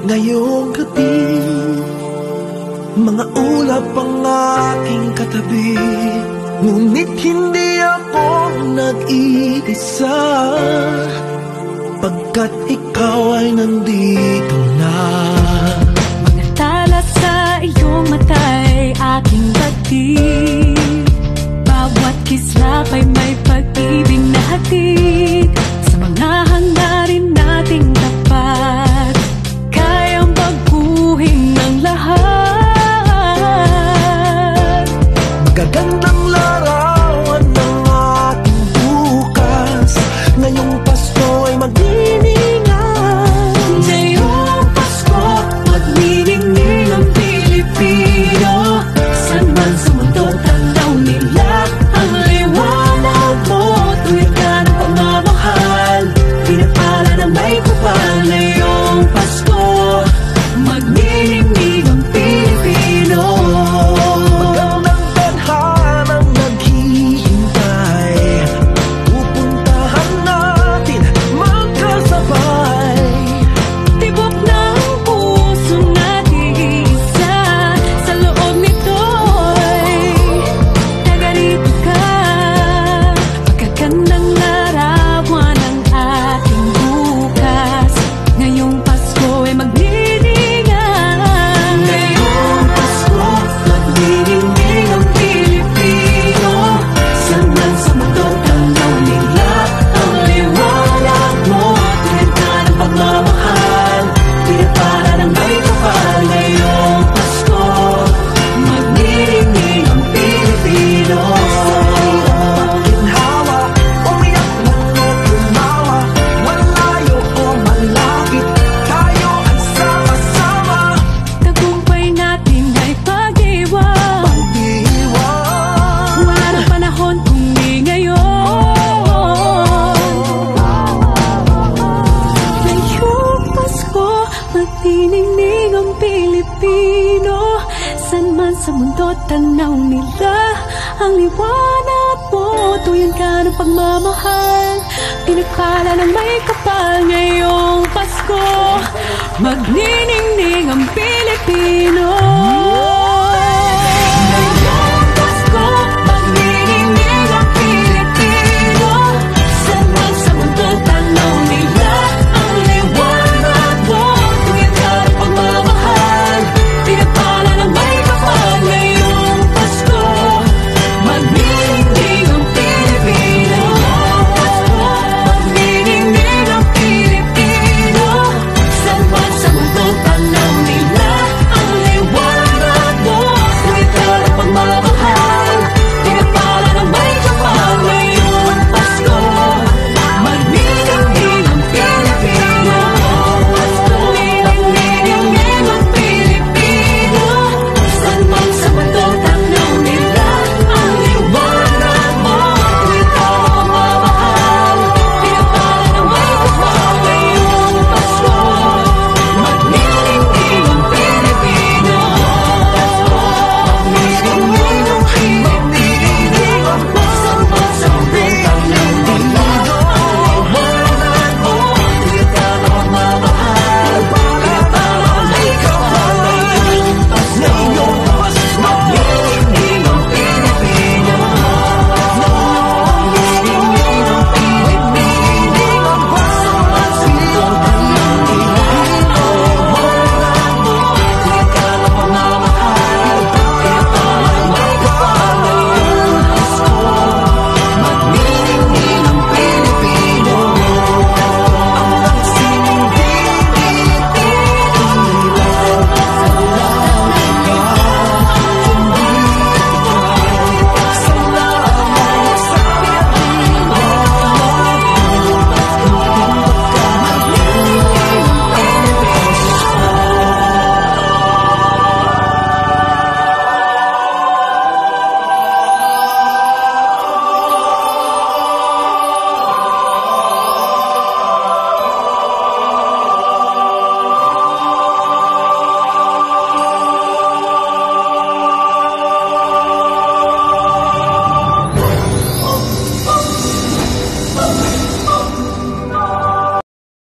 ngayong gabi, mga ulap ang aking katabi, ngunit hindi ako nag-iisa, pagkat ikaw ay nandito na. Mga tala sa iyong mata'y aking batid, bawat kislap ay may pag-ibig na hatid, sa mga hangarin nating tapat, kayang baguhin ng lahat. Magagandang larawan ng ating bukas, ngayong Pasko ay magniningay. Ngayong Pasko, magniningning ang Pilipino, saan man sa mundo tanaw nila ang liwanag mo. Tuwid ka ng pagmamahal, pinapala ng may kupal. Ngayong Pasko, magniningning ang Pilipino. Magandang tadhanang naghihintay, pupuntahan natin magkasabay. Tibok ng puso natin isa, sa loob nito'y taga-rito ka. Magagandang larawan ng ating bukas, ngayong Pasko ay magniningay. Ngayong Pasko, magniningning ang Pilipino, saan man sa mundo tanaw nila ang liwanag mo. Tuwid ka ng pagmamahal, pinapala ng may kapal. Ngayong Pasko, magniningning ang Pilipino. Ginhawa, umiyak man o tumawa, malayo o malapit, tayo ay sama-sama. Tagumpay natin ay pag-iwan, Pag-iwan, wala na panahon kung di ngayon. Ngayong Pasko, magniningning ang Pilipino, saan man sa mundo tanaw nila ang liwanag mo. Tuyan ka ng pagmamahal, pinagpala ng may kapal. Ngayong Pasko, magniningning ang Pilipino.